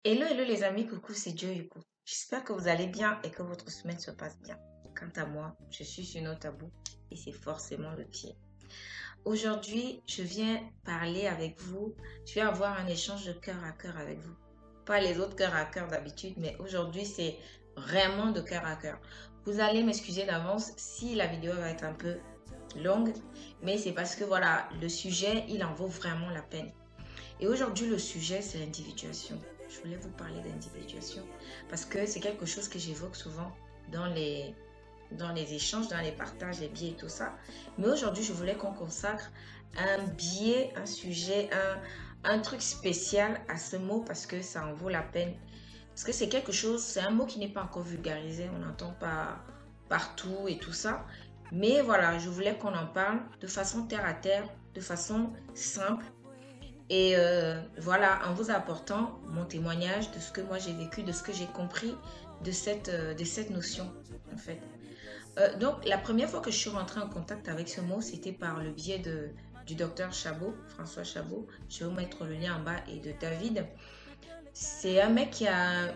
Hello, hello les amis, coucou, c'est Joe Yuko. J'espère que vous allez bien et que votre semaine se passe bien. Quant à moi, je suis sur nos tabous et c'est forcément le pire. Aujourd'hui, je viens parler avec vous, je vais avoir un échange de cœur à cœur avec vous. Pas les autres cœur à cœur d'habitude, mais aujourd'hui, c'est vraiment de cœur à cœur. Vous allez m'excuser d'avance si la vidéo va être un peu longue, mais c'est parce que voilà, le sujet, il en vaut vraiment la peine. Et aujourd'hui, le sujet, c'est l'individuation. Je voulais vous parler d'individuation parce que c'est quelque chose que j'évoque souvent dans dans les échanges, dans les partages, les biais et tout ça. Mais aujourd'hui, je voulais qu'on consacre un biais, un sujet, un truc spécial à ce mot parce que ça en vaut la peine. Parce que c'est quelque chose, c'est un mot qui n'est pas encore vulgarisé, on n'entend pas partout et tout ça. Mais voilà, je voulais qu'on en parle de façon terre à terre, de façon simple et voilà, en vous apportant mon témoignage de ce que moi j'ai vécu, de ce que j'ai compris de cette notion, en fait. Donc, la première fois que je suis rentrée en contact avec ce mot, c'était par le biais du docteur Chabot, François Chabot. Je vais vous mettre le lien en bas et de David. C'est un mec qui a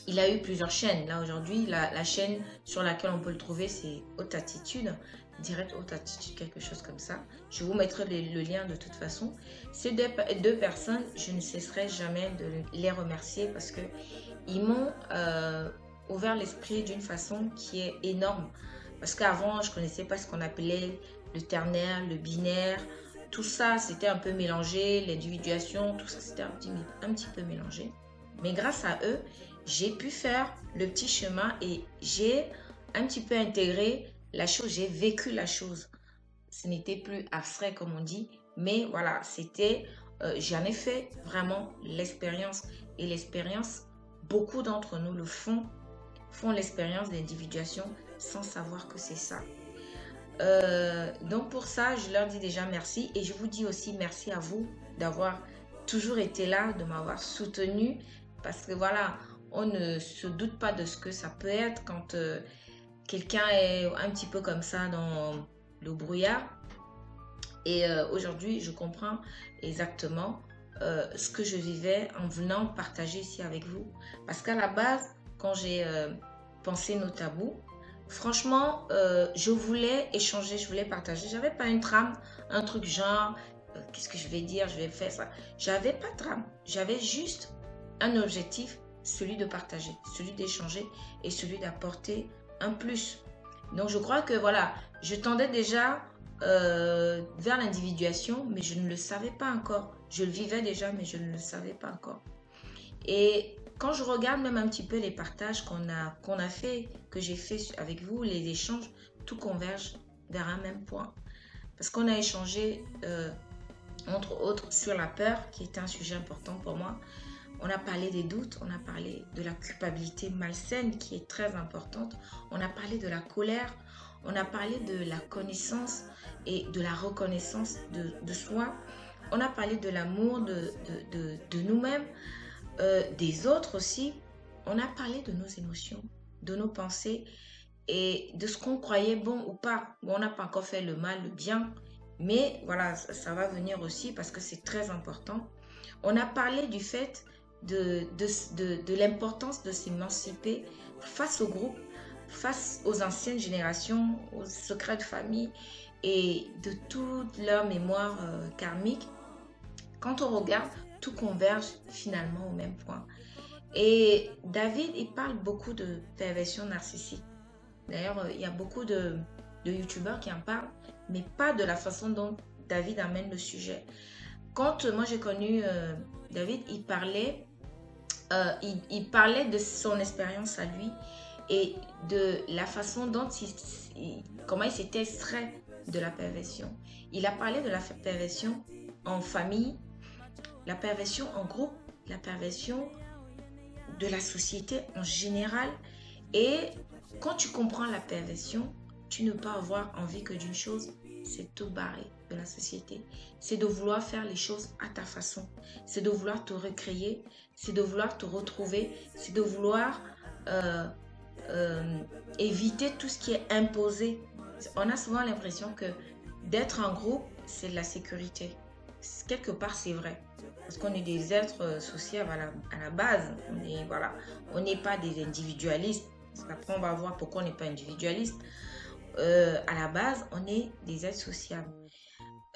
il a eu plusieurs chaînes. Là, aujourd'hui, la chaîne sur laquelle on peut le trouver, c'est Haute Attitude. Direct Haute Attitude, quelque chose comme ça. Je vous mettrai le lien de toute façon. Ces deux personnes, je ne cesserai jamais de les remercier parce que ils m'ont ouvert l'esprit d'une façon qui est énorme. Parce qu'avant, je ne connaissais pas ce qu'on appelait le ternaire, le binaire. Tout ça, c'était un peu mélangé. L'individuation, tout ça, c'était un petit peu mélangé. Mais grâce à eux, j'ai pu faire le petit chemin et j'ai un petit peu intégré la chose, j'ai vécu la chose. Ce n'était plus abstrait comme on dit, mais voilà, j'en ai fait vraiment l'expérience. Et l'expérience, beaucoup d'entre nous le font l'expérience d'individuation sans savoir que c'est ça. Donc pour ça, je leur dis déjà merci et je vous dis aussi merci à vous d'avoir toujours été là, de m'avoir soutenu parce que voilà, on ne se doute pas de ce que ça peut être quand quelqu'un est un petit peu comme ça dans le brouillard. Et aujourd'hui, je comprends exactement ce que je vivais en venant partager ici avec vous. Parce qu'à la base, quand j'ai pensé nos tabous, franchement, je voulais échanger, je voulais partager. J'avais pas une trame, un truc genre, qu'est-ce que je vais dire, je vais faire ça. J'avais pas de trame. J'avais juste un objectif, celui de partager, celui d'échanger et celui d'apporter un plus. Donc je crois que voilà, je tendais déjà vers l'individuation, mais je ne le savais pas encore. Je le vivais déjà, mais je ne le savais pas encore. Et quand je regarde même un petit peu les partages qu'on a fait, que j'ai fait avec vous, les échanges, tout converge vers un même point. Parce qu'on a échangé, entre autres, sur la peur, qui était un sujet important pour moi. On a parlé des doutes, on a parlé de la culpabilité malsaine qui est très importante. On a parlé de la colère, on a parlé de la connaissance et de la reconnaissance de soi. On a parlé de l'amour de nous-mêmes, des autres aussi. On a parlé de nos émotions, de nos pensées et de ce qu'on croyait bon ou pas. Bon, on n'a pas encore fait le mal, le bien, mais voilà, ça va venir aussi parce que c'est très important. On a parlé du fait de l'importance de s'émanciper face au groupe, face aux anciennes générations, aux secrets de famille et de toute leur mémoire karmique. Quand on regarde, tout converge finalement au même point. Et David, il parle beaucoup de perversion narcissique. D'ailleurs, il y a beaucoup de youtubeurs qui en parlent, mais pas de la façon dont David amène le sujet. Quand moi j'ai connu David, il parlait de son expérience à lui et de la façon dont comment il s'était extrait de la perversion. Il a parlé de la perversion en famille, la perversion en groupe, la perversion de la société en général. Et quand tu comprends la perversion, tu ne peux avoir envie que d'une chose, c'est te barrer de la société. C'est de vouloir faire les choses à ta façon. C'est de vouloir te recréer. C'est de vouloir te retrouver. C'est de vouloir éviter tout ce qui est imposé. On a souvent l'impression que d'être en groupe, c'est de la sécurité. quelque part, c'est vrai. Parce qu'on est des êtres sociables à la base. Voilà, on n'est pas des individualistes. Après, on va voir pourquoi on n'est pas individualiste. À la base, on est des êtres sociables.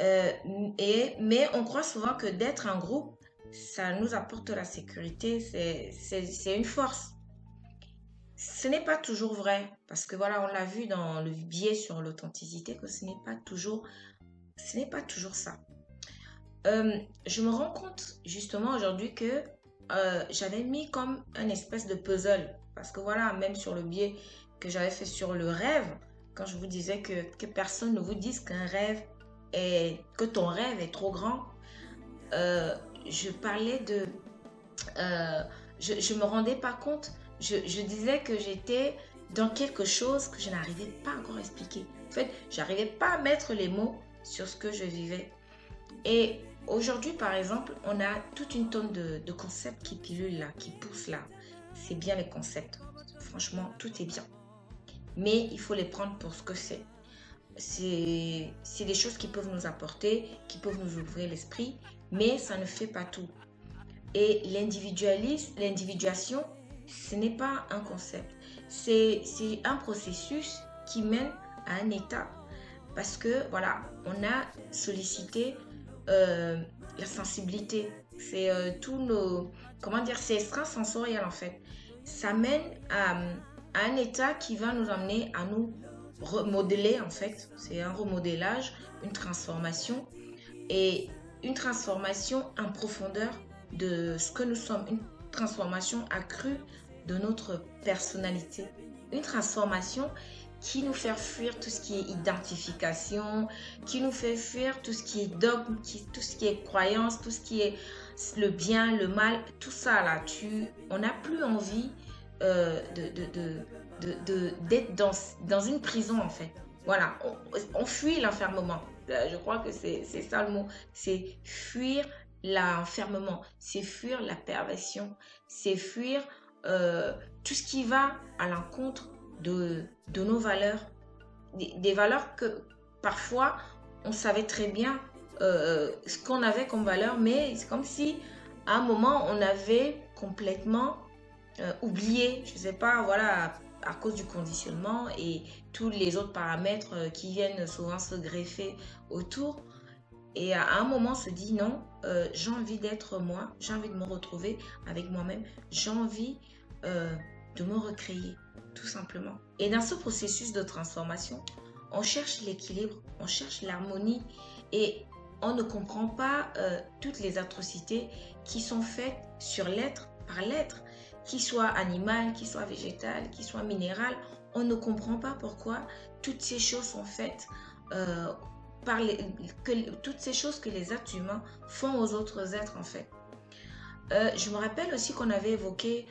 Mais on croit souvent que d'être un groupe, ça nous apporte la sécurité, c'est une force. Ce n'est pas toujours vrai, parce que voilà, on l'a vu dans le biais sur l'authenticité, que ce n'est pas toujours ça. Je me rends compte justement aujourd'hui que j'avais mis comme un espèce de puzzle, parce que voilà, même sur le biais que j'avais fait sur le rêve, quand je vous disais que personne ne vous dise qu'un rêve que ton rêve est trop grand, je parlais de... je me rendais pas compte, je disais que j'étais dans quelque chose que je n'arrivais pas encore à expliquer. En fait, j'arrivais pas à mettre les mots sur ce que je vivais. Et aujourd'hui, par exemple, on a toute une tonne de concepts qui pilulent là, qui poussent là. C'est bien les concepts. Franchement, tout est bien. Mais il faut les prendre pour ce que c'est. C'est des choses qui peuvent nous apporter, qui peuvent nous ouvrir l'esprit, mais ça ne fait pas tout. Et l'individuation, ce n'est pas un concept. C'est un processus qui mène à un état. Parce que, voilà, on a sollicité la sensibilité. C'est tous nos... Comment dire? C'est extrasensoriel en fait. Ça mène à un état qui va nous amener à nous remodeler en fait. C'est un remodelage, une transformation. Et une transformation en profondeur de ce que nous sommes. Une transformation accrue de notre personnalité. Une transformation qui nous fait fuir tout ce qui est identification, qui nous fait fuir tout ce qui est dogme, tout ce qui est croyance, tout ce qui est le bien, le mal, tout ça là, on n'a plus envie d'être dans une prison en fait. Voilà, on fuit l'enfermement. Je crois que c'est ça le mot. C'est fuir l'enfermement, c'est fuir la perversion, c'est fuir tout ce qui va à l'encontre de nos valeurs, des valeurs que parfois on savait très bien ce qu'on avait comme valeur, mais c'est comme si à un moment on avait complètement oublié, je sais pas, voilà, à cause du conditionnement et tous les autres paramètres qui viennent souvent se greffer autour. Et à un moment, on se dit non, j'ai envie d'être moi, j'ai envie de me retrouver avec moi-même, j'ai envie de me recréer, tout simplement. Et dans ce processus de transformation, on cherche l'équilibre, on cherche l'harmonie et on ne comprend pas toutes les atrocités qui sont faites sur l'être par l'être, qu'il soit animal, qu'il soit végétal, qu'il soit minéral. On ne comprend pas pourquoi toutes ces choses sont faites toutes ces choses que les êtres humains font aux autres êtres en fait. Je me rappelle aussi qu'on avait évoqué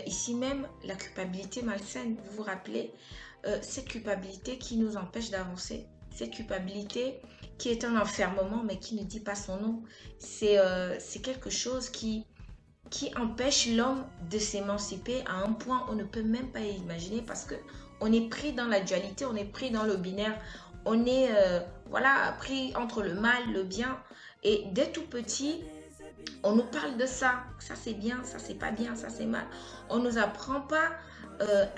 ici même la culpabilité malsaine. Vous vous rappelez cette culpabilité qui nous empêche d'avancer, cette culpabilité qui est un enfermement mais qui ne dit pas son nom. C'est quelque chose qui empêche l'homme de s'émanciper à un point on ne peut même pas imaginer parce que on est pris dans la dualité, on est pris dans le binaire, on est voilà, pris entre le mal, le bien. Et dès tout petit, on nous parle de ça. Ça c'est bien, ça c'est pas bien, ça c'est mal. On ne nous apprend pas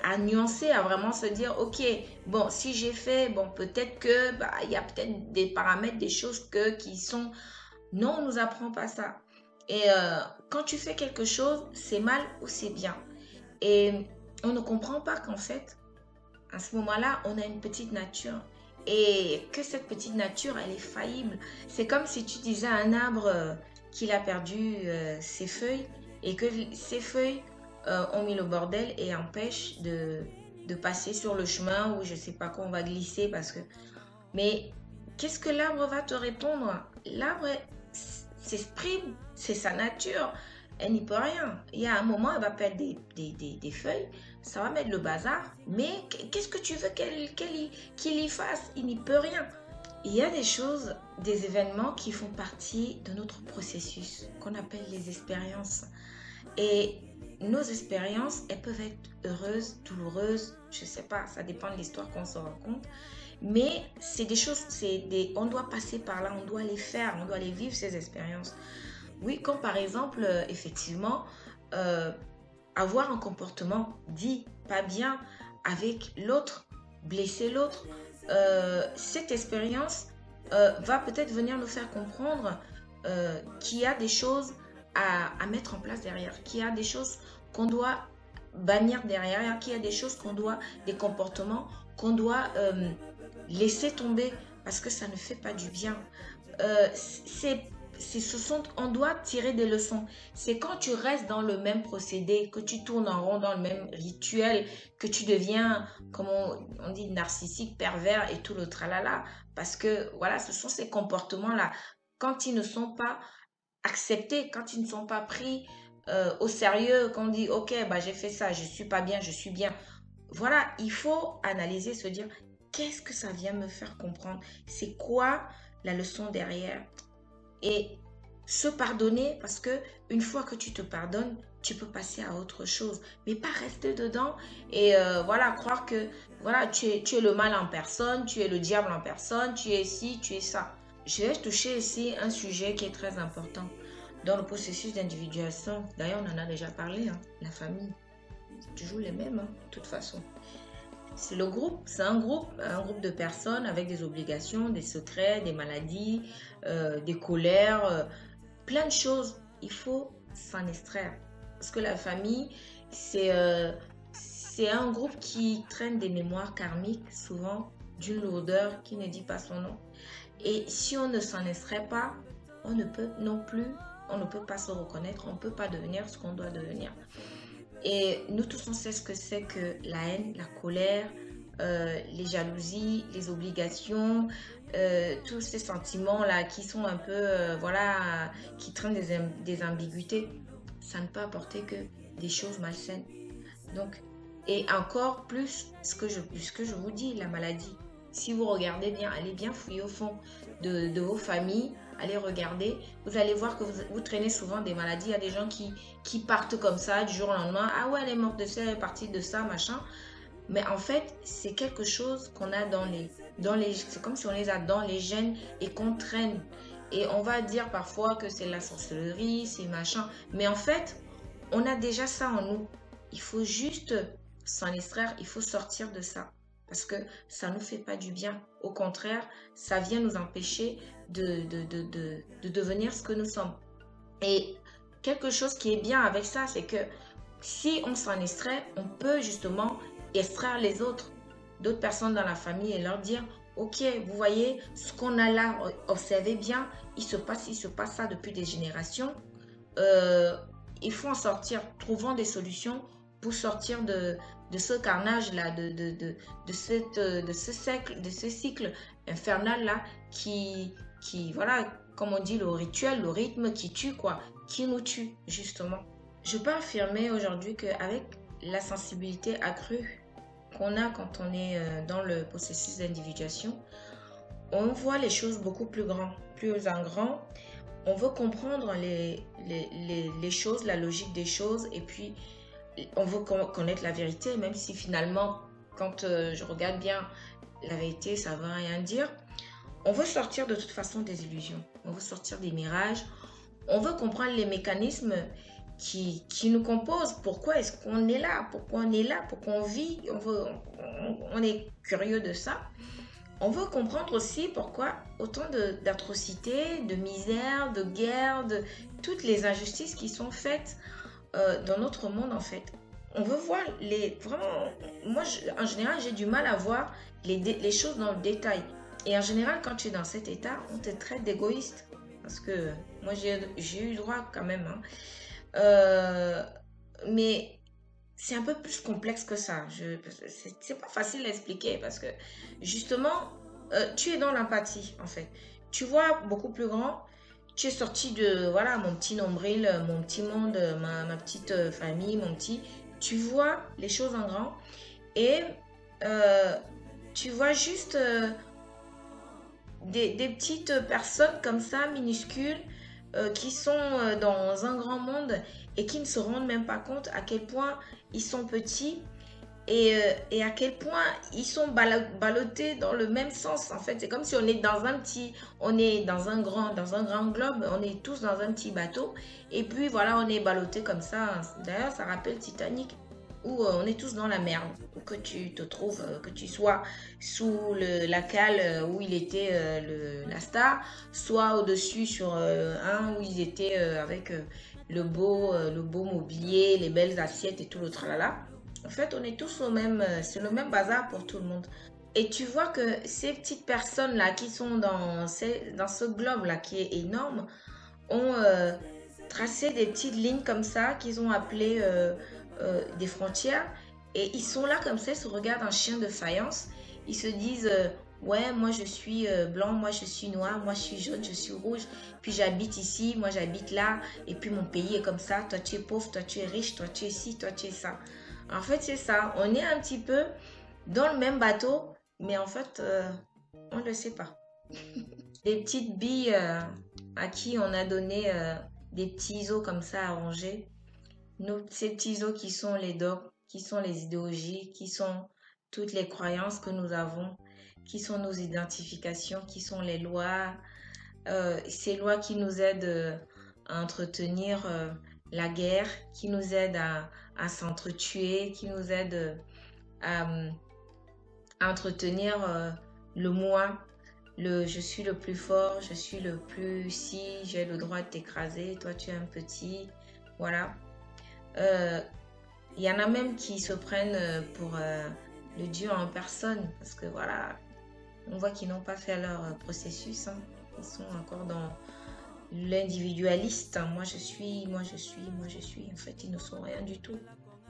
à nuancer, à vraiment se dire, ok, bon, si j'ai fait, bon, peut-être que, bah, il y a peut-être des paramètres, des choses qui sont... Non, on ne nous apprend pas ça. Et quand tu fais quelque chose, c'est mal ou c'est bien. Et on ne comprend pas qu'en fait, à ce moment-là, on a une petite nature. Et que cette petite nature, elle est faillible. C'est comme si tu disais à un arbre qu'il a perdu ses feuilles et que ces feuilles ont mis le bordel et empêchent de passer sur le chemin où je ne sais pas quoi on va glisser parce que... Mais qu'est-ce que l'arbre va te répondre? L'arbre s'exprime, c'est sa nature. Elle n'y peut rien. Il y a un moment, elle va perdre des feuilles, ça va mettre le bazar, mais qu'est-ce que tu veux qu'il y fasse? Il n'y peut rien. Il y a des choses, des événements qui font partie de notre processus, qu'on appelle les expériences. Et nos expériences, elles peuvent être heureuses, douloureuses, je ne sais pas, ça dépend de l'histoire qu'on se raconte. Mais c'est des choses, on doit passer par là, on doit les faire, on doit les vivre, ces expériences. Oui, comme par exemple, effectivement, euh, avoir un comportement dit pas bien avec l'autre, blesser l'autre, cette expérience va peut-être venir nous faire comprendre qu'il y a des choses à mettre en place derrière, qu'il y a des choses qu'on doit bannir derrière, qu'il y a des choses qu'on doit, des comportements qu'on doit laisser tomber parce que ça ne fait pas du bien. On doit tirer des leçons. C'est quand tu restes dans le même procédé, que tu tournes en rond dans le même rituel, que tu deviens, comme on dit, narcissique, pervers et tout le tralala. Parce que, voilà, ce sont ces comportements-là. Quand ils ne sont pas acceptés, quand ils ne sont pas pris au sérieux, qu'on dit, ok, bah, j'ai fait ça, je suis pas bien, je suis bien. Voilà, il faut analyser, se dire, qu'est-ce que ça vient me faire comprendre? C'est quoi la leçon derrière? Et se pardonner, parce que une fois que tu te pardonnes, tu peux passer à autre chose, mais pas rester dedans et voilà, croire que voilà, tu es le mal en personne, tu es le diable en personne, tu es ci, tu es ça. Je vais toucher ici un sujet qui est très important dans le processus d'individuation. D'ailleurs, on en a déjà parlé, hein, la famille. C'est toujours les mêmes, hein, de toute façon. C'est le groupe, c'est un groupe de personnes avec des obligations, des secrets, des maladies, des colères, plein de choses. Il faut s'en extraire. Parce que la famille, c'est un groupe qui traîne des mémoires karmiques, souvent d'une lourdeur qui ne dit pas son nom. Et si on ne s'en extrait pas, on ne peut non plus, on ne peut pas se reconnaître, on ne peut pas devenir ce qu'on doit devenir. Et nous tous, on sait ce que c'est que la haine, la colère, les jalousies, les obligations, tous ces sentiments-là qui sont un peu, voilà, qui traînent des ambiguïtés. Ça ne peut apporter que des choses malsaines. Donc, et encore plus, ce que je vous dis, la maladie. Si vous regardez bien, allez bien fouiller au fond de vos familles, allez regarder, vous allez voir que vous traînez souvent des maladies. Il y a des gens qui partent comme ça du jour au lendemain. Ah ouais, elle est morte de ça, elle est partie de ça, machin. Mais en fait, c'est quelque chose qu'on a c'est comme si on les a dans les gènes et qu'on traîne. Et on va dire parfois que c'est la sorcellerie, c'est machin. Mais en fait, on a déjà ça en nous. Il faut juste s'en extraire, il faut sortir de ça. Parce que ça ne nous fait pas du bien. Au contraire, ça vient nous empêcher de devenir ce que nous sommes. Et quelque chose qui est bien avec ça, c'est que si on s'en extrait, on peut justement extraire les autres, d'autres personnes dans la famille et leur dire, ok, vous voyez, ce qu'on a là, observez bien, il se passe ça depuis des générations. Il faut en sortir, trouvons des solutions pour sortir de ce carnage-là, de ce cycle infernal-là qui, voilà, comme on dit, le rituel, le rythme qui tue, quoi, qui nous tue, justement. Je peux affirmer aujourd'hui qu'avec la sensibilité accrue qu'on a quand on est dans le processus d'individuation, on voit les choses beaucoup plus en grand. On veut comprendre les choses, la logique des choses, et puis on veut connaître la vérité, même si finalement, quand je regarde bien la vérité, ça ne veut rien dire. On veut sortir de toute façon des illusions, on veut sortir des mirages, on veut comprendre les mécanismes qui nous composent. Pourquoi est-ce qu'on est là? Pourquoi on est là? Pourquoi on vit? On est curieux de ça. On veut comprendre aussi pourquoi autant d'atrocités, de misère, de guerre, de toutes les injustices qui sont faites dans notre monde en fait. On veut voir vraiment, moi en général j'ai du mal à voir les choses dans le détail. Et en général quand tu es dans cet état, on te traite d'égoïste. Parce que moi j'ai eu droit quand même. Hein. Mais c'est un peu plus complexe que ça. C'est pas facile à expliquer parce que justement, tu es dans l'empathie en fait. Tu vois beaucoup plus grand. Tu es sorti de voilà mon petit nombril, mon petit monde, ma petite famille, mon petit. Tu vois les choses en grand et tu vois juste des petites personnes comme ça minuscules qui sont dans un grand monde et qui ne se rendent même pas compte à quel point ils sont petits et à quel point ils sont ballottés dans le même sens. En fait, c'est comme si on est dans un grand globe, on est tous dans un petit bateau, et puis voilà, on est ballottés comme ça. D'ailleurs, ça rappelle Titanic, où on est tous dans la merde, où que tu te trouves, que tu sois sous la cale où il était la star, soit au-dessus sur un où ils étaient avec le beau mobilier, les belles assiettes et tout le tralala. En fait, on est tous au même, c'est le même bazar pour tout le monde. Et tu vois que ces petites personnes-là qui sont dans ce globe-là qui est énorme ont tracé des petites lignes comme ça qu'ils ont appelées des frontières. Et ils sont là comme ça, ils se regardent en chien de faïence. Ils se disent, ouais, moi je suis blanc, moi je suis noir, moi je suis jaune, je suis rouge. Puis j'habite ici, moi j'habite là. Et puis mon pays est comme ça. Toi tu es pauvre, toi tu es riche, toi tu es ci, toi tu es ça. En fait, c'est ça. On est un petit peu dans le même bateau, mais en fait, on ne le sait pas. Des petites billes à qui on a donné des petits os comme ça à ranger. Ces petits os qui sont les dogmes, qui sont les idéologies, qui sont toutes les croyances que nous avons, qui sont nos identifications, qui sont les lois, ces lois qui nous aident à entretenir la guerre, qui nous aident à s'entretuer, qui nous aident à, à entretenir le moi, le je suis le plus fort, je suis le plus si, j'ai le droit de t'écraser, toi tu es un petit, voilà. Il y en a même qui se prennent pour le Dieu en personne, parce que voilà, on voit qu'ils n'ont pas fait leur processus, hein. Ils sont encore dans l'individualiste. Moi je suis, moi je suis, moi je suis. En fait, ils ne sont rien du tout.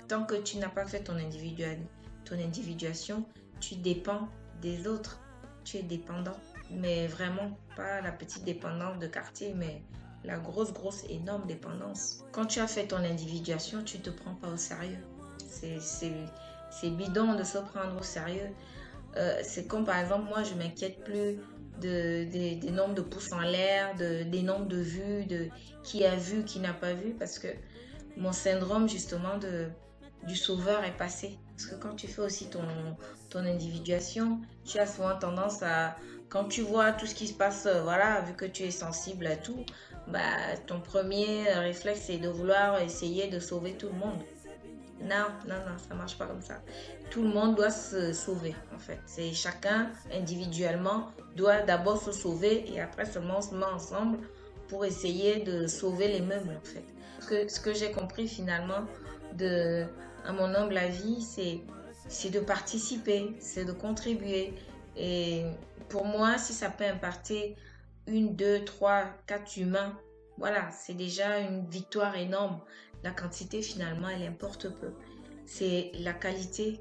Tant que tu n'as pas fait ton individuation, tu dépends des autres. Tu es dépendant. Mais vraiment, pas la petite dépendance de quartier, mais la grosse, énorme dépendance. Quand tu as fait ton individuation, tu ne te prends pas au sérieux. C'est bidon de se prendre au sérieux. C'est comme par exemple, moi, je m'inquiète plus des nombres de pouces en l'air, des nombres de vues, de qui a vu, qui n'a pas vu, parce que mon syndrome justement du sauveur est passé. Parce que quand tu fais aussi ton individuation, tu as souvent tendance à, quand tu vois tout ce qui se passe, voilà, vu que tu es sensible à tout, bah, ton premier réflexe c'est de vouloir essayer de sauver tout le monde. Non, non, non, ça marche pas comme ça. Tout le monde doit se sauver, en fait. C'est chacun, individuellement, doit d'abord se sauver et après seulement on se met ensemble pour essayer de sauver les meubles, en fait. Ce que j'ai compris finalement, à mon humble avis, c'est de participer, c'est de contribuer. Et pour moi, si ça peut impacter une, deux, trois, quatre humains, voilà, c'est déjà une victoire énorme. La quantité, finalement, elle importe peu. C'est la qualité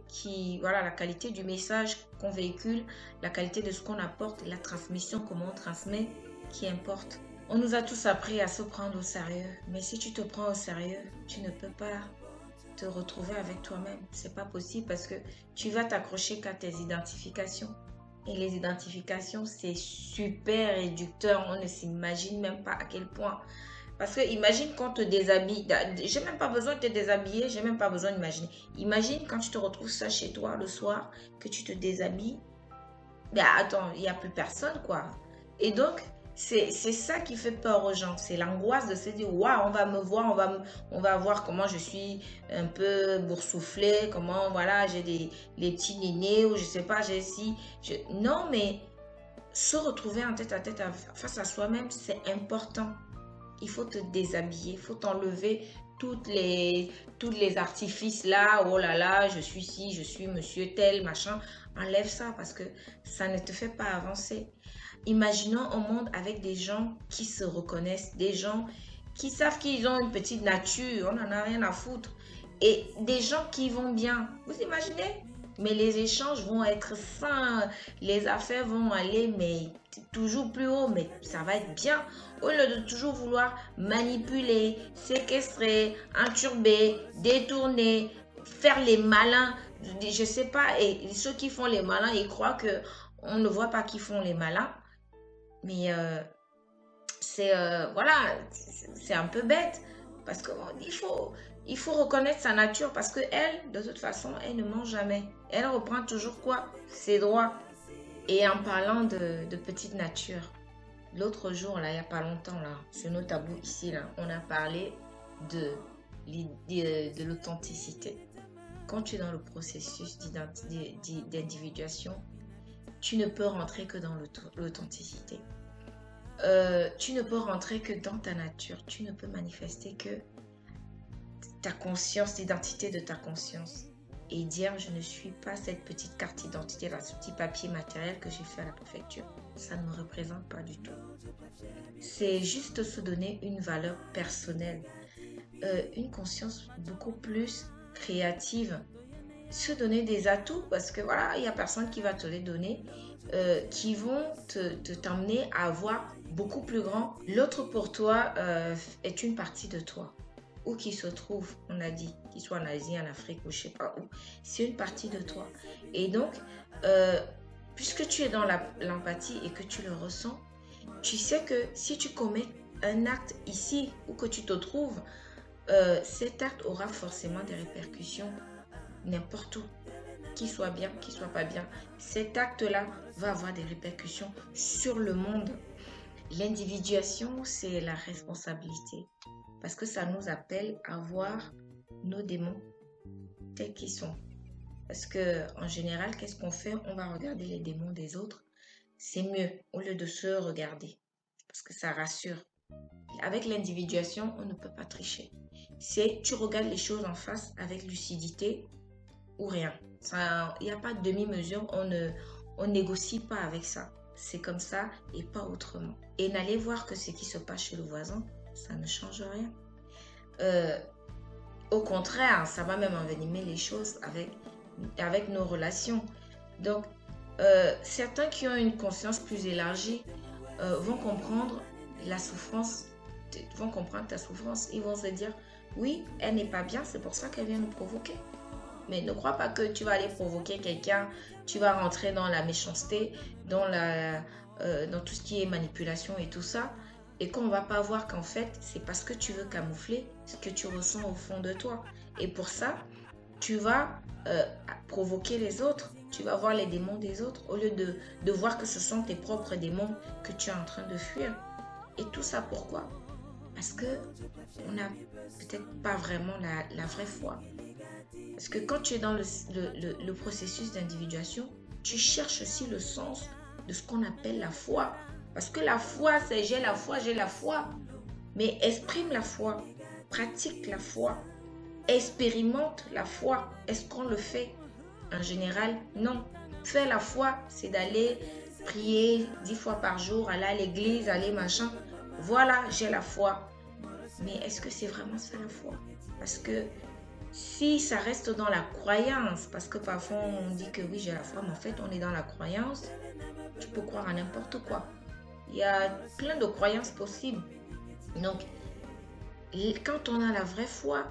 voilà, la qualité du message qu'on véhicule, la qualité de ce qu'on apporte, la transmission, comment on transmet, qui importe. On nous a tous appris à se prendre au sérieux, mais si tu te prends au sérieux, tu ne peux pas te retrouver avec toi-même. C'est pas possible parce que tu vas t'accrocher qu'à tes identifications. Et les identifications, c'est super réducteur. On ne s'imagine même pas à quel point. Parce que imagine qu'on te déshabille. J'ai même pas besoin de te déshabiller. J'ai même pas besoin d'imaginer. Imagine quand tu te retrouves ça chez toi le soir, que tu te déshabilles. Ben attends, il n'y a plus personne, quoi. Et donc, c'est ça qui fait peur aux gens. C'est l'angoisse de se dire, waouh, on va me voir, on va voir comment je suis un peu boursouflée, comment, voilà, j'ai les petits nénés, ou je sais pas, j'ai si. Non, mais se retrouver en tête à tête face à soi-même, c'est important. Il faut te déshabiller, il faut t'enlever toutes les artifices là, oh là là, je suis ci, je suis monsieur tel, machin. Enlève ça parce que ça ne te fait pas avancer. Imaginons un monde avec des gens qui se reconnaissent, des gens qui savent qu'ils ont une petite nature, on n'en a rien à foutre, et des gens qui vont bien. Vous imaginez? Mais les échanges vont être sains, les affaires vont aller, mais toujours plus haut, mais ça va être bien. Au lieu de toujours vouloir manipuler, séquestrer, enturber, détourner, faire les malins, je sais pas, et ceux qui font les malins, ils croient que on ne voit pas qu'ils font les malins, mais c'est voilà, c'est un peu bête parce que bon, Il faut reconnaître sa nature parce que elle, de toute façon, elle ne ment jamais. Elle reprend toujours quoi? Ses droits. Et en parlant de petite nature, l'autre jour, là, il n'y a pas longtemps, là, sur nos tabous ici, là, on a parlé de, de l'authenticité. Quand tu es dans le processus d'individuation, tu ne peux rentrer que dans l'authenticité. Tu ne peux rentrer que dans ta nature. Tu ne peux manifester que ta conscience, l'identité de ta conscience. Et dire, je ne suis pas cette petite carte d'identité, là, ce petit papier matériel que j'ai fait à la préfecture. Ça ne me représente pas du tout. C'est juste se donner une valeur personnelle, une conscience beaucoup plus créative, se donner des atouts parce que voilà, il n'y a personne qui va te les donner, qui vont t'emmener à avoir beaucoup plus grand. L'autre pour toi est une partie de toi. Où qu'il se trouve, on a dit, qu'il soit en Asie, en Afrique ou je sais pas où, c'est une partie de toi. Et donc, puisque tu es dans l'empathie et que tu le ressens, tu sais que si tu commets un acte ici où que tu te trouves, cet acte aura forcément des répercussions n'importe où, qu'il soit bien, qu'il soit pas bien. Cet acte-là va avoir des répercussions sur le monde. L'individuation, c'est la responsabilité. Parce que ça nous appelle à voir nos démons tels qu'ils sont. Parce qu'en général, qu'est-ce qu'on fait? On va regarder les démons des autres. C'est mieux au lieu de se regarder. Parce que ça rassure. Avec l'individuation, on ne peut pas tricher. C'est tu regardes les choses en face avec lucidité ou rien. Il n'y a pas de demi-mesure. On négocie pas avec ça. C'est comme ça et pas autrement. Et n'allez voir que ce qui se passe chez le voisin, ça ne change rien. Au contraire, ça va même envenimer les choses avec nos relations. Donc, certains qui ont une conscience plus élargie vont comprendre la souffrance, vont comprendre ta souffrance. Ils vont se dire, oui, elle n'est pas bien, c'est pour ça qu'elle vient nous provoquer. Mais ne crois pas que tu vas aller provoquer quelqu'un, tu vas rentrer dans la méchanceté, dans tout ce qui est manipulation et tout ça. Et qu'on ne va pas voir qu'en fait, c'est parce que tu veux camoufler ce que tu ressens au fond de toi. Et pour ça, tu vas provoquer les autres. Tu vas voir les démons des autres au lieu de voir que ce sont tes propres démons que tu es en train de fuir. Et tout ça, pourquoi? Parce qu'on n'a peut-être pas vraiment la vraie foi. Parce que quand tu es dans le processus d'individuation, tu cherches aussi le sens de ce qu'on appelle la foi. Parce que la foi, c'est j'ai la foi, j'ai la foi. Mais exprime la foi, pratique la foi, expérimente la foi. Est-ce qu'on le fait? En général, non. Faire la foi, c'est d'aller prier 10 fois par jour, aller à l'église, aller machin. Voilà, j'ai la foi. Mais est-ce que c'est vraiment ça la foi? Parce que si ça reste dans la croyance, parce que parfois on dit que oui, j'ai la foi, mais en fait on est dans la croyance, tu peux croire à n'importe quoi. Il y a plein de croyances possibles. Donc, quand on a la vraie foi,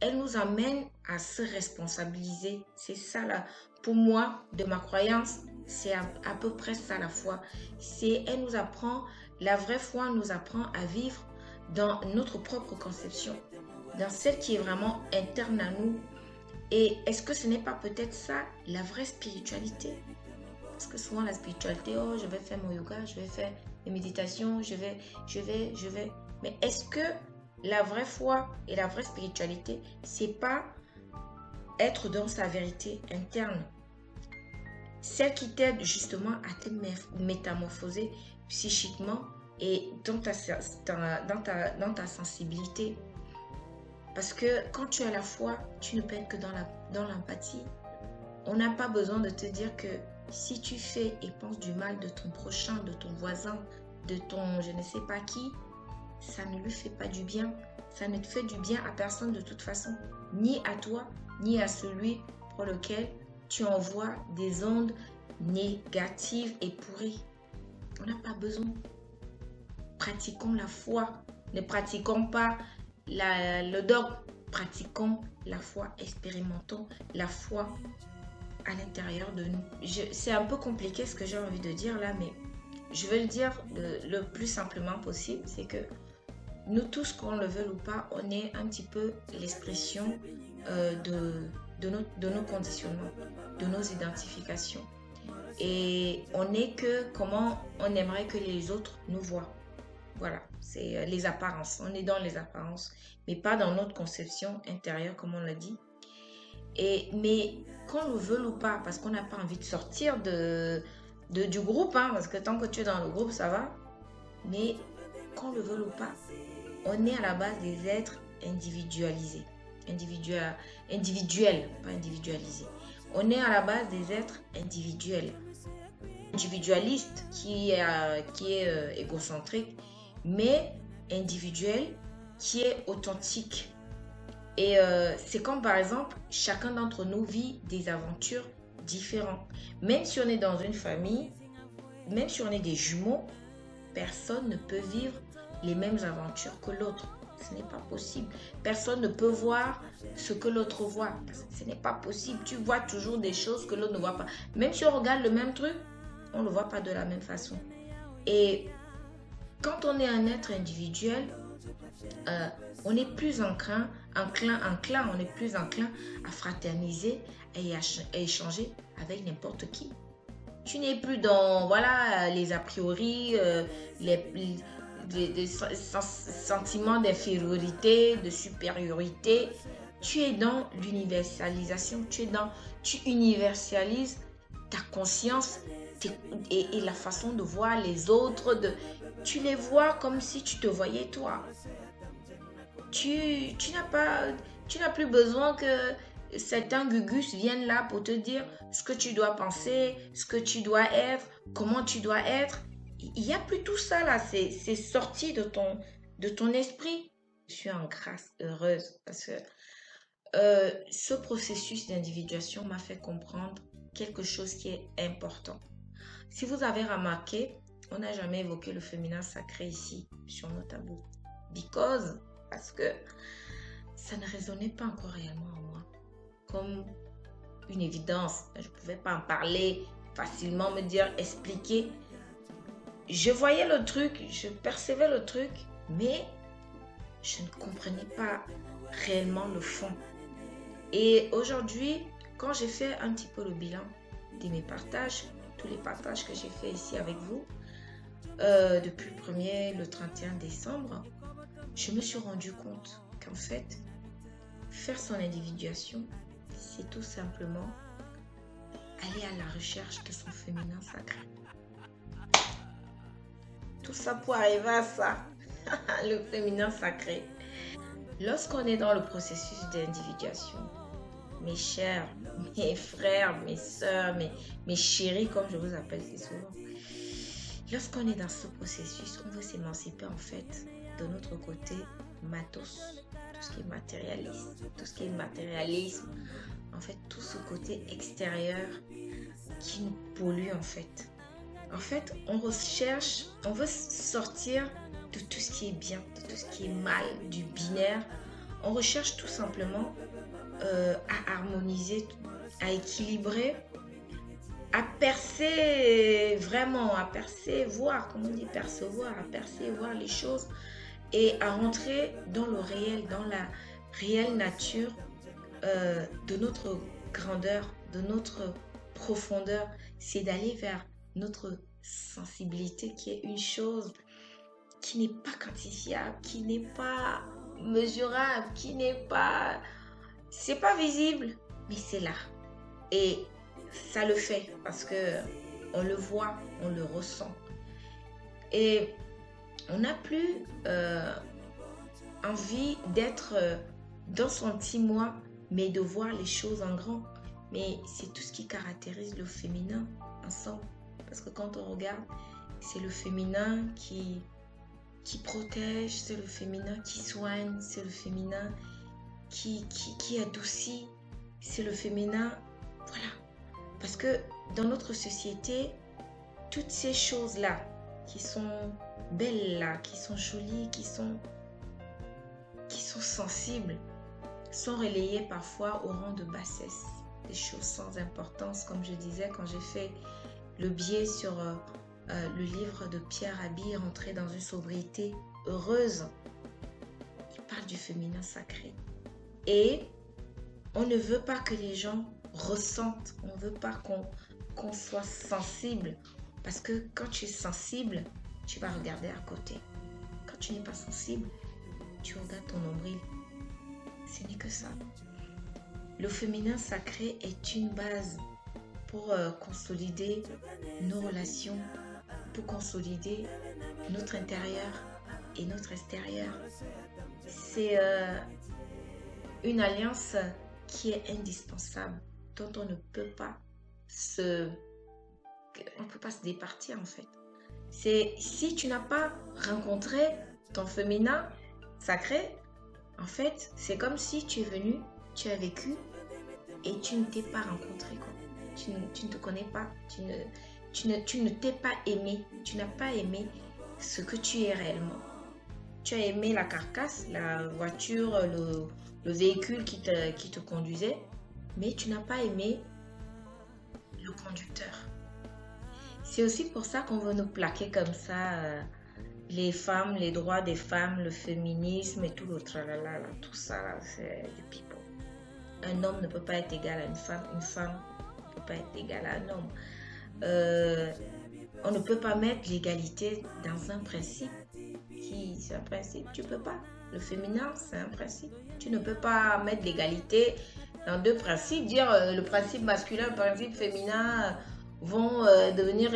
elle nous amène à se responsabiliser. C'est ça, là, pour moi, de ma croyance, c'est à peu près ça la foi. Elle nous apprend, la vraie foi nous apprend à vivre dans notre propre conception, dans celle qui est vraiment interne à nous. Et est-ce que ce n'est pas peut-être ça, la vraie spiritualité? Parce que souvent la spiritualité, oh, je vais faire mon yoga, je vais faire mes méditations, je vais. Mais est-ce que la vraie foi et la vraie spiritualité, c'est pas être dans sa vérité interne? Celle qui t'aide justement à te métamorphoser psychiquement et dans ta sensibilité. Parce que quand tu as la foi, tu ne peux être que dans l'empathie. On n'a pas besoin de te dire que si tu fais et penses du mal de ton prochain, de ton voisin, de ton je ne sais pas qui, ça ne lui fait pas du bien. Ça ne te fait du bien à personne de toute façon. Ni à toi, ni à celui pour lequel tu envoies des ondes négatives et pourries. On n'a pas besoin. Pratiquons la foi. Ne pratiquons pas le dogme. Pratiquons la foi. Expérimentons la foi à l'intérieur de nous. C'est un peu compliqué ce que j'ai envie de dire là, mais je vais le dire le plus simplement possible, c'est que nous tous, qu'on le veuille ou pas, on est un petit peu l'expression de nos conditionnements, de nos identifications. Et on n'est que comment on aimerait que les autres nous voient. Voilà, c'est les apparences. On est dans les apparences, mais pas dans notre conception intérieure, comme on l'a dit. Mais qu'on le veuille ou pas, parce qu'on n'a pas envie de sortir du groupe, hein, parce que tant que tu es dans le groupe, ça va. Mais qu'on le veuille ou pas, on est à la base des êtres individualisés. Individuels, pas individualisés. On est à la base des êtres individuels. Individualiste qui est égocentrique, mais individuel qui est authentique. Et c'est comme par exemple, chacun d'entre nous vit des aventures différentes. Même si on est dans une famille, même si on est des jumeaux, personne ne peut vivre les mêmes aventures que l'autre. Ce n'est pas possible. Personne ne peut voir ce que l'autre voit. Ce n'est pas possible. Tu vois toujours des choses que l'autre ne voit pas. Même si on regarde le même truc, on ne le voit pas de la même façon. Et quand on est un être individuel, on est plus enclin, on est plus enclin à fraterniser et à échanger avec n'importe qui. Tu n'es plus dans voilà, les a priori, des sentiments d'infériorité, de supériorité. Tu es dans l'universalisation, tu universalises ta conscience et la façon de voir les autres. Tu les vois comme si tu te voyais toi. Tu n'as plus besoin que certains gugus viennent là pour te dire ce que tu dois penser, ce que tu dois être, comment tu dois être. Il n'y a plus tout ça là, c'est sorti de ton esprit. Je suis en grâce, heureuse, parce que ce processus d'individuation m'a fait comprendre quelque chose qui est important. Si vous avez remarqué, on n'a jamais évoqué le féminin sacré ici, sur nos tabous. Parce que ça ne résonnait pas encore réellement en moi comme une évidence. Je ne pouvais pas en parler facilement, me dire, expliquer. Je voyais le truc, je percevais le truc, mais je ne comprenais pas réellement le fond. Et aujourd'hui, quand j'ai fait un petit peu le bilan de mes partages, tous les partages que j'ai fait ici avec vous, depuis le 1er, le 31 décembre, je me suis rendu compte qu'en fait, faire son individuation, c'est tout simplement aller à la recherche de son féminin sacré. Tout ça pour arriver à ça, le féminin sacré. Lorsqu'on est dans le processus d'individuation, mes chers, mes frères, mes soeurs, mes chéris, comme je vous appelle si souvent, lorsqu'on est dans ce processus, on veut s'émanciper en fait de notre côté matos, tout ce qui est matérialisme, en fait tout ce côté extérieur qui nous pollue en fait. En fait, on veut sortir de tout ce qui est bien, de tout ce qui est mal, du binaire. On recherche tout simplement à harmoniser, à équilibrer, à percer vraiment, à percevoir, comment on dit percevoir, à percevoir les choses et à rentrer dans le réel, dans la réelle nature de notre grandeur, de notre profondeur. C'est d'aller vers notre sensibilité qui est une chose qui n'est pas quantifiable, qui n'est pas mesurable, c'est pas visible, mais c'est là. Et ça le fait parce que on le voit, on le ressent. Et on n'a plus envie d'être dans son petit moi, mais de voir les choses en grand. Mais c'est tout ce qui caractérise le féminin ensemble. Parce que quand on regarde, c'est le féminin qui protège, c'est le féminin qui soigne, c'est le féminin qui adoucit, c'est le féminin, voilà. Parce que dans notre société, toutes ces choses-là qui sont belles là, qui sont jolies, qui sont sensibles, sont relayées parfois au rang de bassesse, des choses sans importance, comme je disais quand j'ai fait le biais sur le livre de Pierre Rabhi, Rentrer dans une sobriété heureuse. parle du féminin sacré. Et on ne veut pas que les gens ressentent, on ne veut pas qu'on soit sensible. Parce que quand tu es sensible, tu vas regarder à côté. Quand tu n'es pas sensible, tu regardes ton nombril. Ce n'est que ça. Le féminin sacré est une base pour consolider nos relations, pour consolider notre intérieur et notre extérieur. C'est une alliance qui est indispensable, dont on ne peut pas se départir en fait. C'est si tu n'as pas rencontré ton féminin sacré, en fait, c'est comme si tu es venu, tu as vécu et tu ne t'es pas rencontré, quoi. Tu ne te connais pas, tu ne t'es pas aimé, tu n'as pas aimé ce que tu es réellement. Tu as aimé la carcasse, la voiture, le véhicule qui te conduisait, mais tu n'as pas aimé le conducteur. C'est aussi pour ça qu'on veut nous plaquer comme ça, les femmes, les droits des femmes, le féminisme et tout le tralala, tout ça, là, c'est du pipeau. Un homme ne peut pas être égal à une femme ne peut pas être égale à un homme. On ne peut pas mettre l'égalité dans un principe. C'est un principe, tu peux pas. Le féminin, c'est un principe. Tu ne peux pas mettre l'égalité dans deux principes, dire le principe masculin, le principe féminin vont devenir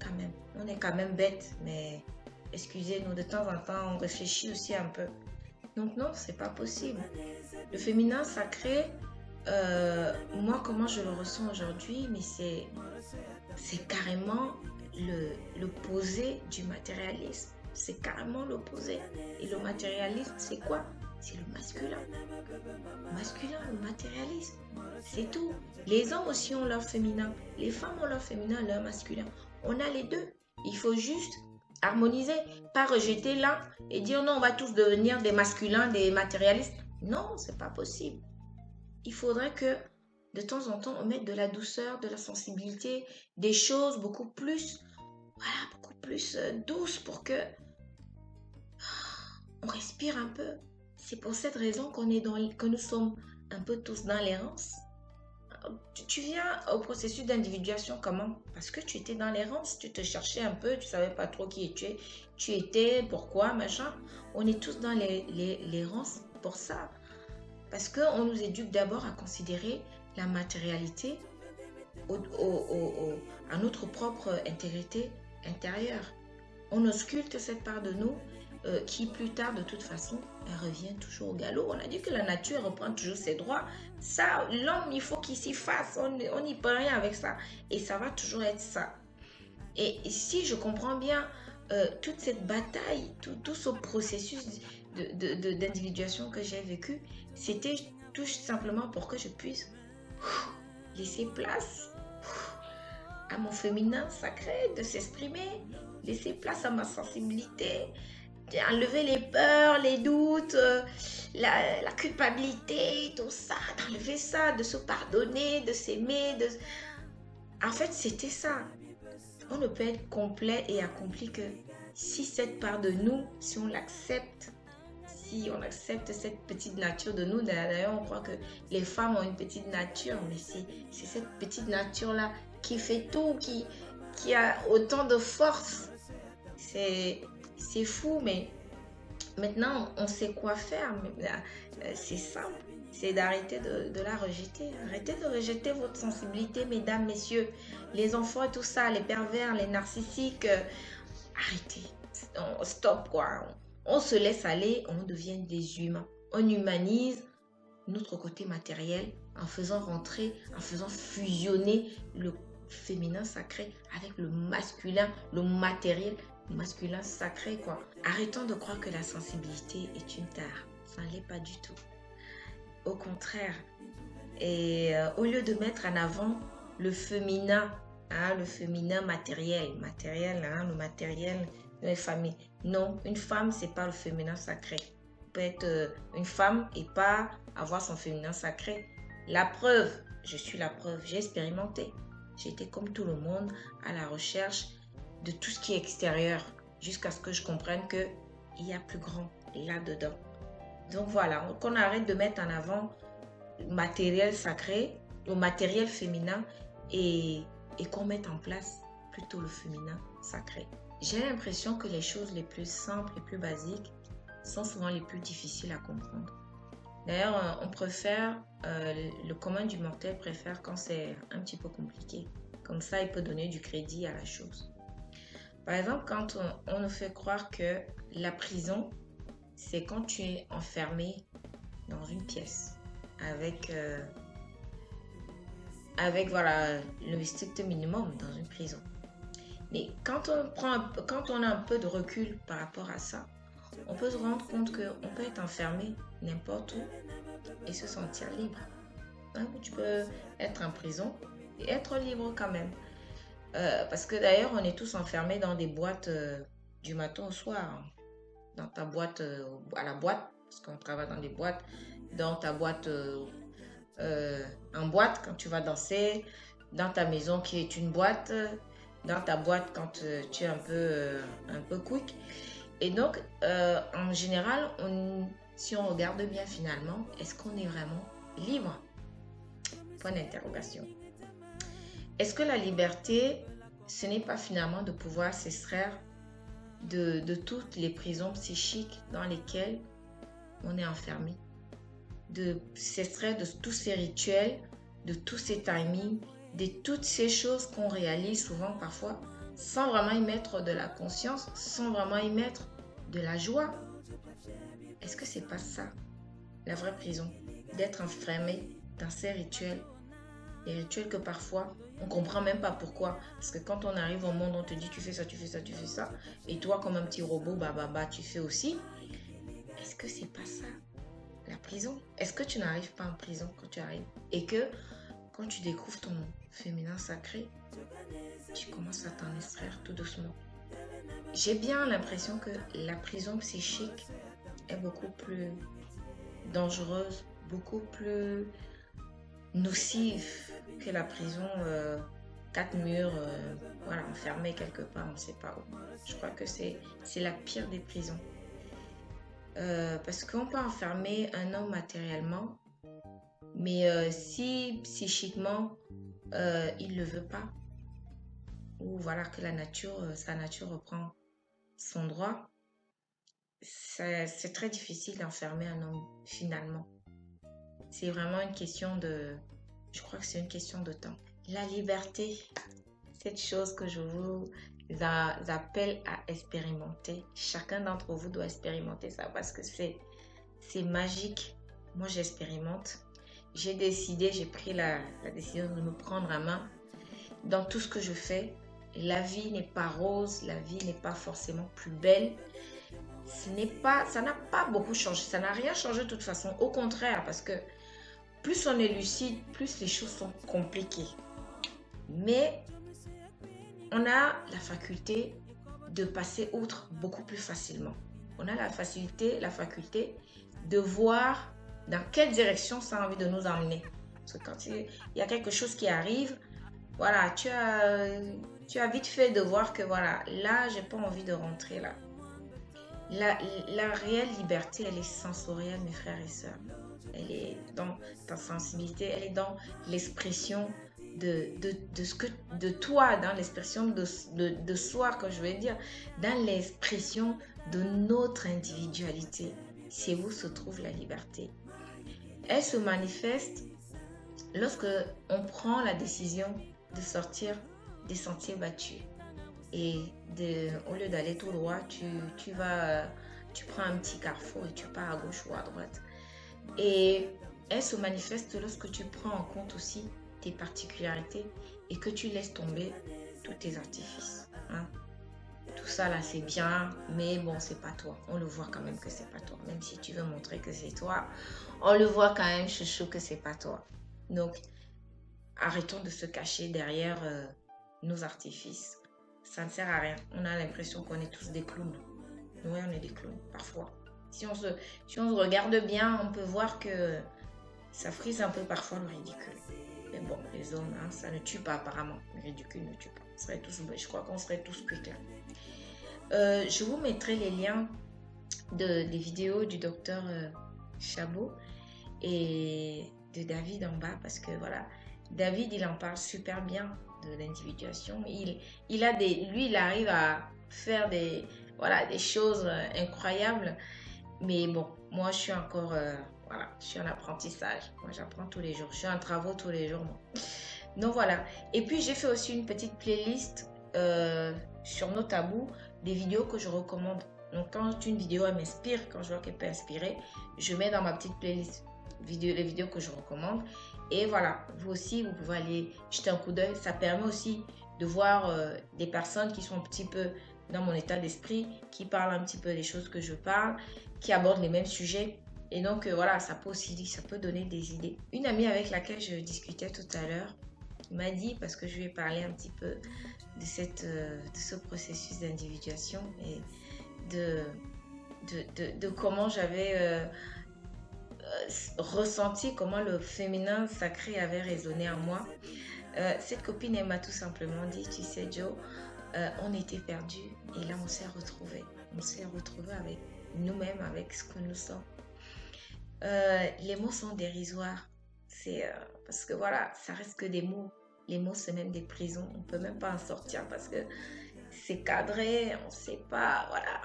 quand même. On est quand même bête, mais excusez-nous, de temps en temps, on réfléchit aussi un peu. Donc non, c'est pas possible. Le féminin sacré, moi, comment je le ressens aujourd'hui, mais c'est carrément l'opposé du matérialisme. C'est carrément l'opposé. Et le matérialisme, c'est quoi? C'est le masculin. Le masculin, le matérialisme. C'est tout. Les hommes aussi ont leur féminin. Les femmes ont leur féminin, leur masculin. On a les deux. Il faut juste harmoniser. Pas rejeter l'un et dire non, on va tous devenir des masculins, des matérialistes. Non, c'est pas possible. Il faudrait que de temps en temps, on mette de la douceur, de la sensibilité, des choses beaucoup plus, douces pour que on respire un peu. C'est pour cette raison que nous sommes un peu tous dans l'errance. Tu viens au processus d'individuation comment? Parce que tu étais dans l'errance, tu te cherchais un peu, tu savais pas trop qui tu étais, pourquoi, machin. On est tous dans l'errance pour ça. Parce qu'on nous éduque d'abord à considérer la matérialité à notre propre intégrité intérieure. On ausculte cette part de nous qui plus tard, de toute façon, elle revient toujours au galop. On a dit que la nature reprend toujours ses droits. Ça, l'homme, il faut qu'il s'y fasse. On n'y peut rien avec ça. Et ça va toujours être ça. Et si je comprends bien, toute cette bataille, tout ce processus d'individuation que j'ai vécu, c'était tout simplement pour que je puisse laisser place à mon féminin sacré de s'exprimer, laisser place à ma sensibilité, d'enlever les peurs, les doutes, la culpabilité, tout ça, d'enlever ça, de se pardonner, de s'aimer. En fait, c'était ça. On ne peut être complet et accompli que si cette part de nous, si on l'accepte, si on accepte cette petite nature de nous. D'ailleurs, on croit que les femmes ont une petite nature, mais c'est cette petite nature-là qui fait tout, qui a autant de force. C'est fou, mais maintenant, on sait quoi faire. C'est simple, c'est d'arrêter de la rejeter. Arrêtez de rejeter votre sensibilité, mesdames, messieurs, les enfants et tout ça, les pervers, les narcissiques. Arrêtez, stop quoi. On se laisse aller, on devient des humains. On humanise notre côté matériel en faisant rentrer, en faisant fusionner le féminin sacré avec le masculin, le matériel, le masculin sacré quoi. Arrêtons de croire que la sensibilité est une tare. Ça ne l'est pas du tout. Au contraire. Et au lieu de mettre en avant le féminin matériel, le matériel de la famille. Non, une femme, c'est pas le féminin sacré. On peut être une femme et pas avoir son féminin sacré. La preuve, je suis la preuve, j'ai expérimenté. J'étais comme tout le monde à la recherche de tout ce qui est extérieur jusqu'à ce que je comprenne qu'il y a plus grand, là-dedans. Donc voilà, qu'on arrête de mettre en avant le matériel sacré, le matériel féminin et qu'on mette en place plutôt le féminin sacré. J'ai l'impression que les choses les plus simples et plus basiques sont souvent les plus difficiles à comprendre. D'ailleurs, on préfère, le commun du mortel préfère quand c'est un petit peu compliqué. Comme ça, il peut donner du crédit à la chose. Par exemple, quand on nous fait croire que la prison, c'est quand tu es enfermé dans une pièce avec voilà, le strict minimum dans une prison. Mais quand on a un peu de recul par rapport à ça, on peut se rendre compte qu'on peut être enfermé n'importe où et se sentir libre. Hein, tu peux être en prison et être libre quand même. Parce que d'ailleurs, on est tous enfermés dans des boîtes du matin au soir. Dans ta boîte, à la boîte, parce qu'on travaille dans des boîtes, dans ta boîte en boîte quand tu vas danser, dans ta maison qui est une boîte, dans ta boîte quand tu es un peu quick. Et donc, en général, si on regarde bien finalement, est-ce qu'on est vraiment libre? Point d'interrogation. Est-ce que la liberté, ce n'est pas finalement de pouvoir s'extraire de toutes les prisons psychiques dans lesquelles on est enfermé? De s'extraire de tous ces rituels, de tous ces timings, de toutes ces choses qu'on réalise souvent parfois sans vraiment y mettre de la conscience, sans vraiment y mettre de la joie. Est-ce que c'est pas ça, la vraie prison? D'être enfermé dans ces rituels. Des rituels que parfois, on ne comprend même pas pourquoi. Parce que quand on arrive au monde, on te dit tu fais ça, tu fais ça, tu fais ça. Et toi, comme un petit robot, tu fais aussi. Est-ce que c'est pas ça, la prison? Est-ce que tu n'arrives pas en prison quand tu arrives? Et que quand tu découvres ton féminin sacré, tu commences à t'en extraire tout doucement. J'ai bien l'impression que la prison psychique est beaucoup plus dangereuse, beaucoup plus nocive que la prison 4 murs, voilà, enfermée quelque part, on ne sait pas où. Je crois que c'est la pire des prisons. Parce qu'on peut enfermer un homme matériellement, mais si psychiquement il ne le veut pas, ou voilà que sa nature reprend son droit, c'est très difficile d'enfermer un homme finalement. C'est vraiment une question je crois que c'est une question de temps. La liberté, cette chose que je vous appelle à expérimenter. Chacun d'entre vous doit expérimenter ça parce que c'est magique. Moi, j'expérimente. J'ai pris la décision de me prendre en main dans tout ce que je fais. La vie n'est pas rose, la vie n'est pas forcément plus belle. Ça n'a pas beaucoup changé, ça n'a rien changé de toute façon. Au contraire, parce que plus on est lucide, plus les choses sont compliquées. Mais on a la faculté de passer outre beaucoup plus facilement. On a la faculté de voir dans quelle direction ça a envie de nous emmener. Parce que quand il y a quelque chose qui arrive, voilà, tu as vite fait de voir que voilà, là, j'ai pas envie de rentrer là. La réelle liberté, elle est sensorielle, mes frères et sœurs. Elle est dans ta sensibilité, elle est dans l'expression de toi, dans l'expression de soi, que je veux dire, dans l'expression de notre individualité. C'est où se trouve la liberté. Elle se manifeste lorsque on prend la décision de sortir des sentiers battus. Et au lieu d'aller tout droit, tu prends un petit carrefour et tu pars à gauche ou à droite. Et elle se manifeste lorsque tu prends en compte aussi tes particularités et que tu laisses tomber tous tes artifices. Hein. Tout ça là, c'est bien, mais bon, c'est pas toi. On le voit quand même que c'est pas toi. Même si tu veux montrer que c'est toi, on le voit quand même, chouchou, que c'est pas toi. Donc, arrêtons de se cacher derrière nos artifices. Ça ne sert à rien. On a l'impression qu'on est tous des clowns. Oui, on est des clowns, parfois. Si on se regarde bien, on peut voir que ça frise un peu parfois le ridicule. Mais bon, les hommes, hein, ça ne tue pas apparemment. Le ridicule ne tue pas. Je crois qu'on serait tous quick là. Je vous mettrai les liens des vidéos du docteur Chabot et de David en bas parce que voilà, David, il en parle super bien de l'individuation. Lui, il arrive à faire voilà, des choses incroyables. Mais bon, moi, je suis encore, voilà, je suis en apprentissage. Moi, j'apprends tous les jours. Je suis en travaux tous les jours, moi. Donc voilà. Et puis, j'ai fait aussi une petite playlist sur nos tabous, des vidéos que je recommande. Donc, quand une vidéo elle m'inspire, quand je vois qu'elle peut inspirer, je mets dans ma petite playlist les vidéos que je recommande. Et voilà, vous aussi, vous pouvez aller jeter un coup d'œil. Ça permet aussi de voir des personnes qui sont un petit peu dans mon état d'esprit, qui parlent un petit peu des choses que je parle, qui abordent les mêmes sujets. Et donc, voilà, ça peut aussi, ça peut donner des idées. Une amie avec laquelle je discutais tout à l'heure m'a dit, parce que je lui ai parlé un petit peu de ce processus d'individuation et de comment j'avais ressenti, comment le féminin sacré avait résonné en moi. Cette copine, elle m'a tout simplement dit, tu sais Joe, on était perdus et là on s'est retrouvés. On s'est retrouvés avec nous-mêmes, avec ce que nous sommes. Les mots sont dérisoires. Parce que voilà, ça reste que des mots. Les mots, c'est même des prisons. On ne peut même pas en sortir parce que c'est cadré, on ne sait pas. Voilà.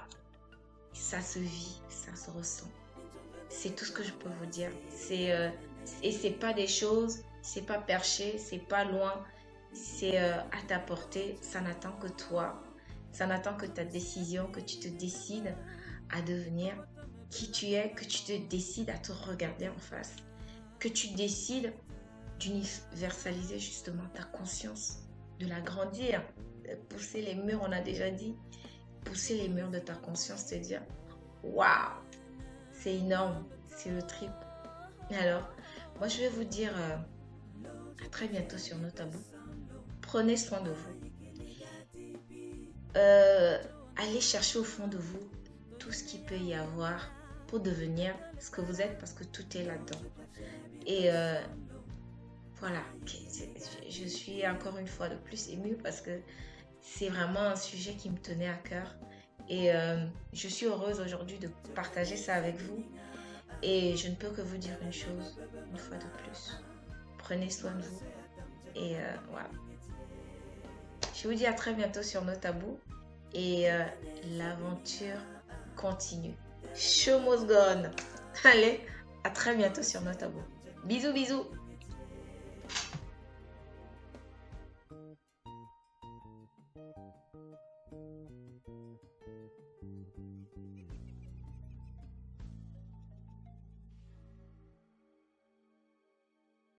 Ça se vit, ça se ressent. C'est tout ce que je peux vous dire. Et c'est pas des choses, c'est pas perché, c'est pas loin. C'est à ta portée. Ça n'attend que toi. Ça n'attend que ta décision, que tu te décides à devenir qui tu es, que tu te décides à te regarder en face, que tu décides d'universaliser justement ta conscience, de l'agrandir, pousser les murs, on a déjà dit, pousser les murs de ta conscience, te dire waouh, c'est énorme, c'est le trip. Alors, moi je vais vous dire à très bientôt sur nos tabous. Prenez soin de vous. Allez chercher au fond de vous tout ce qu'il peut y avoir pour devenir ce que vous êtes parce que tout est là-dedans. Et voilà, je suis encore une fois de plus émue parce que c'est vraiment un sujet qui me tenait à cœur. Et je suis heureuse aujourd'hui de partager ça avec vous. Et je ne peux que vous dire une chose, une fois de plus. Prenez soin de vous. Et voilà. Je vous dis à très bientôt sur nos tabous. Et l'aventure continue. Show must go on. Allez, à très bientôt sur nos tabous. Bisous, bisous.